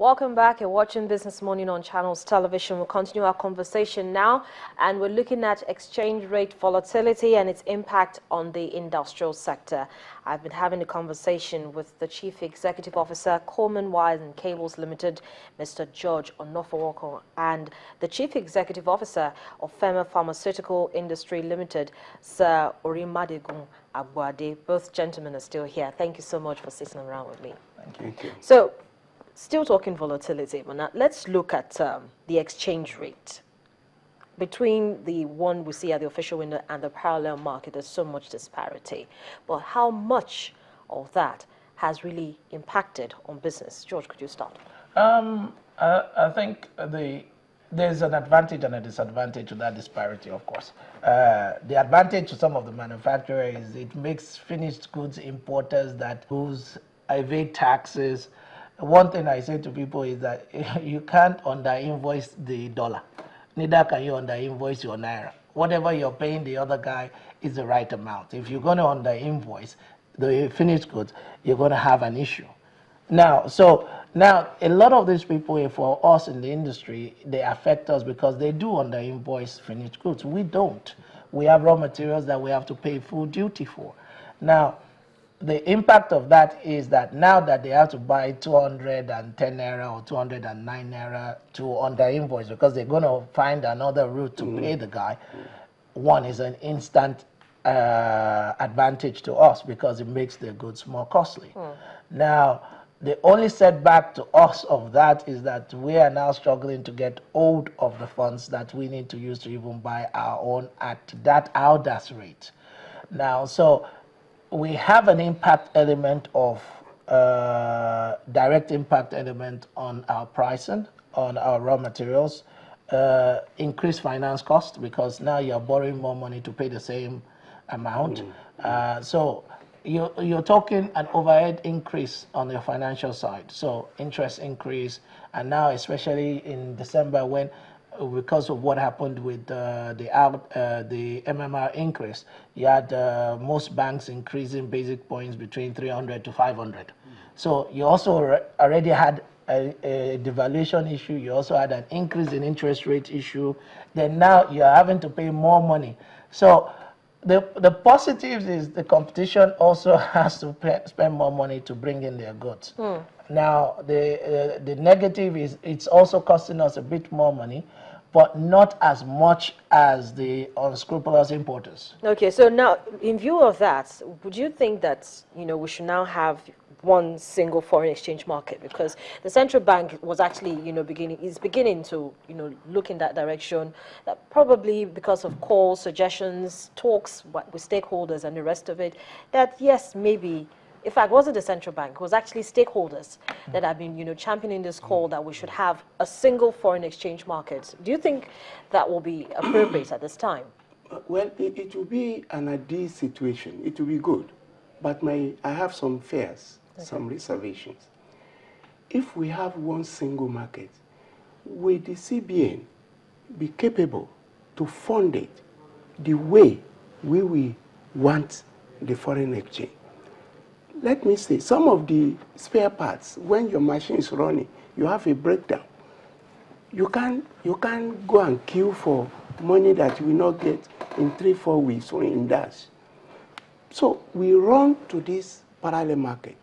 Welcome back. You're watching Business Morning on Channels Television. We'll continue our conversation now, and we're looking at exchange rate volatility and its impact on the industrial sector. I've been having a conversation with the Chief Executive Officer, Coleman Wires and Cables Limited, Mr. George Onofowoko, and the Chief Executive Officer of Fema Pharmaceutical Industry Limited, Sir Orimadegun Abuade. Both gentlemen are still here. Thank you so much for sitting around with me. Thank you. So, still talking volatility, but now let's look at the exchange rate. Between the one we see at the official window and the parallel market, there's so much disparity. But how much of that has really impacted on business? George, could you start? I think there's an advantage and a disadvantage to that disparity, of course. The advantage to some of the manufacturers is it makes finished goods importers that evade taxes. One thing I say to people is that you can't under-invoice the dollar. Neither can you under-invoice your naira. Whatever you're paying the other guy is the right amount. If you're going to under-invoice the finished goods, you're going to have an issue. Now, a lot of these people, for us in the industry, they affect us because they do under-invoice finished goods. We don't. We have raw materials that we have to pay full duty for. Now, the impact of that is that now that they have to buy 210 naira or 209 naira to under invoice because they're going to find another route to pay the guy, one is an instant advantage to us because it makes the goods more costly. Now, the only setback to us of that is that we are now struggling to get hold of the funds that we need to use to even buy our own at that AUDAS rate. Now, so we have an impact element of direct impact element on our pricing, on our raw materials, increased finance cost because now you're borrowing more money to pay the same amount. So you're talking an overhead increase on your financial side. So interest increase, and now especially in December when because of what happened with the MMR increase, you had most banks increasing basic points between 300 to 500. So you also already had a devaluation issue. You also had an increase in interest rate issue. Then now you're having to pay more money. So the positives is the competition also has to spend more money to bring in their goods. Now, the negative is it's also costing us a bit more money, but not as much as the unscrupulous importers. Okay, so now, in view of that, would you think that, we should now have one single foreign exchange market? Because the central bank was actually, beginning to, look in that direction, that probably because of calls, suggestions, talks with stakeholders and the rest of it, that yes, maybe, in fact, wasn't the central bank, it was actually stakeholders that have been, championing this call that we should have a single foreign exchange market. Do you think that will be appropriate at this time? Well, it will be an ideal situation. It will be good. But I have some fears, some reservations. If we have one single market, will the CBN be capable to fund it the way we want the foreign exchange? Let me say, some of the spare parts, when your machine is running, you have a breakdown. You can't go and queue for money that you will not get in 3-4 weeks or in dash. So we run to this parallel market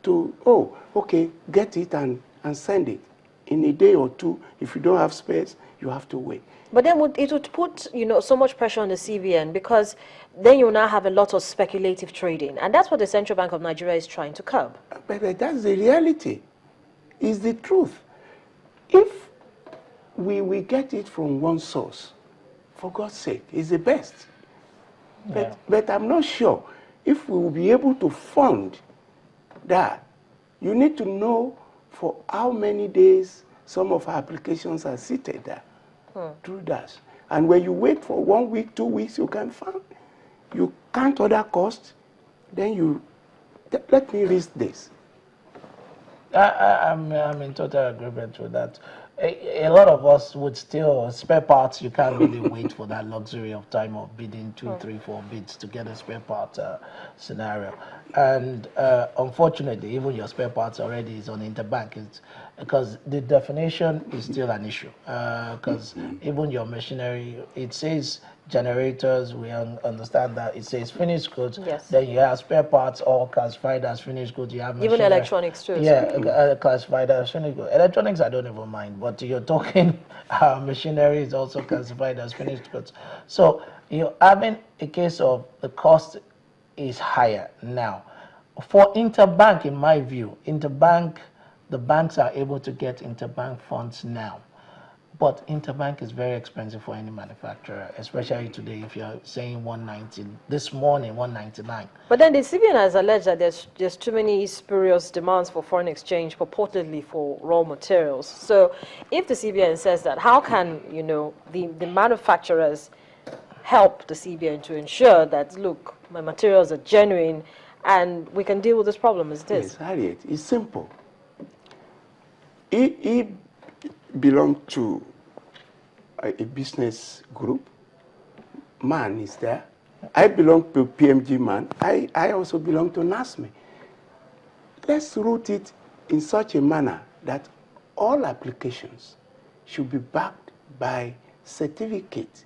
to, get it and send it. In a day or two, if you don't have space, you have to wait. But then it would put, so much pressure on the CBN because then you now have a lot of speculative trading. And that's what the Central Bank of Nigeria is trying to curb. But that's the reality. It's the truth. If we get it from one source, for God's sake, it's the best. But I'm not sure if we will be able to fund that. You need to know for how many days some of our applications are seated there. Through that. And when you wait for 1 week, 2 weeks, you can find, you count other costs, then let me risk this. I'm in total agreement with that. a lot of us would still, spare parts, you can't really wait for that luxury of time of bidding 2, 3, 4 bids to get a spare part scenario. And unfortunately, even your spare parts already is on interbank. It's because the definition is still an issue. Because even your machinery, it says generators, we understand that it says finished goods. Yes. Then you have spare parts all classified as finished goods. You have Even machinery. electronics too. Yeah, classified as finished goods. Electronics, I don't even mind, but you're talking machinery is also classified as finished goods. So you're having a case of the cost is higher now. For interbank, in my view, interbank, the banks are able to get interbank funds now. But interbank is very expensive for any manufacturer, especially today. If you're saying 190, this morning 199. But then the CBN has alleged that there's too many spurious demands for foreign exchange, purportedly for raw materials. So, if the CBN says that, how can the manufacturers help the CBN to ensure that, look, my materials are genuine and we can deal with this problem as it is? Yes, Harriet, it's simple. He belong to a business group. Man is there. I belong to PMG Man. I also belong to NASME. Let's route it in such a manner that all applications should be backed by certificates,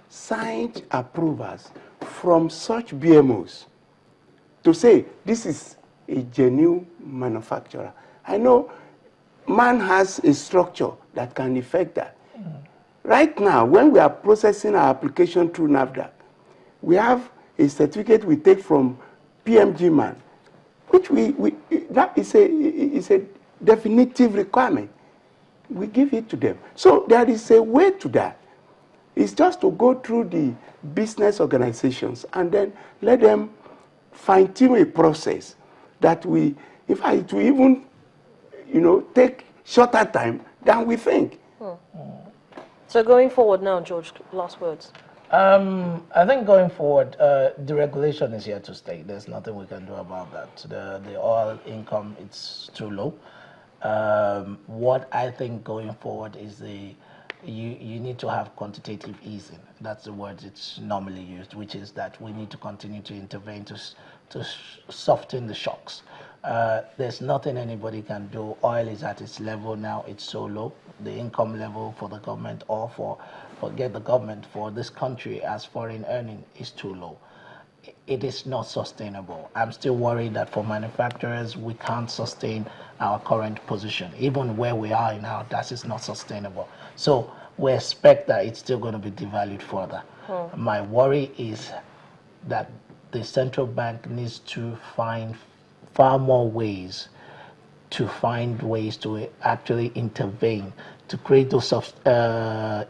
signed approvals from such BMOs to say this is a genuine manufacturer. I know man has a structure that can effect that. Right now, when we are processing our application through NAFDAC, we have a certificate we take from PMG Man, which that is a definitive requirement. We give it to them. So there is a way to that. It's just to go through the business organizations and then let them fine-tune a process that we, in fact, it will even, take shorter time than we think. So going forward now, George, last words. I think going forward, the regulation is here to stay. There's nothing we can do about that. The oil income, it's too low. What I think going forward is you need to have quantitative easing. That's the word it's normally used, which is that we need to continue to intervene to soften the shocks. There's nothing anybody can do. Oil is at its level now. It's so low. The income level for the government or forget the government, for this country as foreign earning is too low. It is not sustainable. I'm still worried that for manufacturers, we can't sustain our current position. Even where we are now, that is not sustainable. So we expect that it's still going to be devalued further. My worry is that the central bank needs to find far more ways to actually intervene, to create those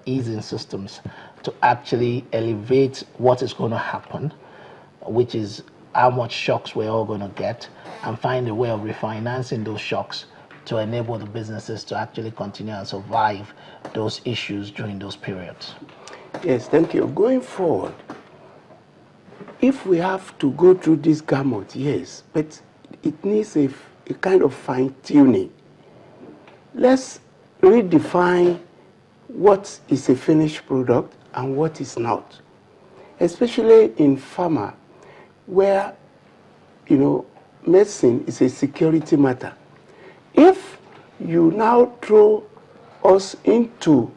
easing systems, to actually elevate what is going to happen, which is how much shocks we're all going to get, and find a way of refinancing those shocks to enable the businesses to actually continue and survive those issues during those periods. Yes, thank you. Going forward, if we have to go through this gamut, yes, but it needs a kind of fine-tuning. Let's redefine what is a finished product and what is not, especially in pharma, where medicine is a security matter. If you now throw us into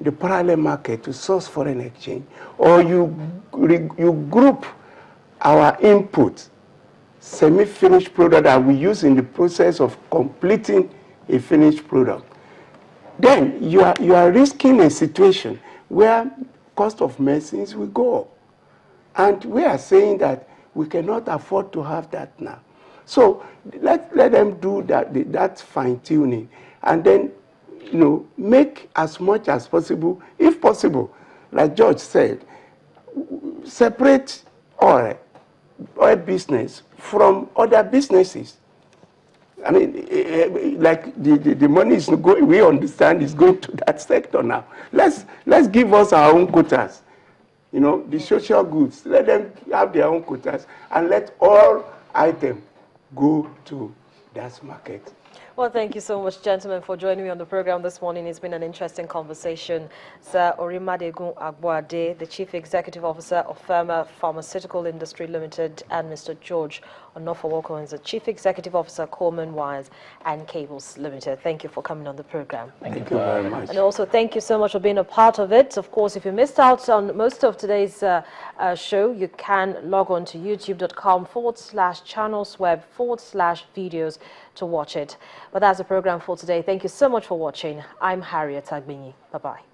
the parallel market to source foreign exchange, or you group our input, semi-finished product that we use in the process of completing a finished product, then you are risking a situation where cost of medicines will go up. And we are saying that we cannot afford to have that now. So let them do that fine-tuning, and then make as much as possible, if possible, like George said, separate oil business from other businesses. I mean, like the money is going, we understand is going to that sector now. Let's give us our own quotas. The social goods, let them have their own quotas, and let all items go to that market. Well, thank you so much, gentlemen, for joining me on the program this morning. It's been an interesting conversation. Sir Orimadegun Agboade, the Chief Executive Officer of Firma Pharmaceutical Industry Limited, and Mr. George Onofowoko, the Chief Executive Officer, Coleman Wires and Cables Limited. Thank you for coming on the program. Thank you very much. And also, thank you so much for being a part of it. Of course, if you missed out on most of today's show, you can log on to youtube.com/channelsweb/videos to watch it. But that's the program for today. Thank you so much for watching. I'm Harriet Agbinyi. Bye-bye.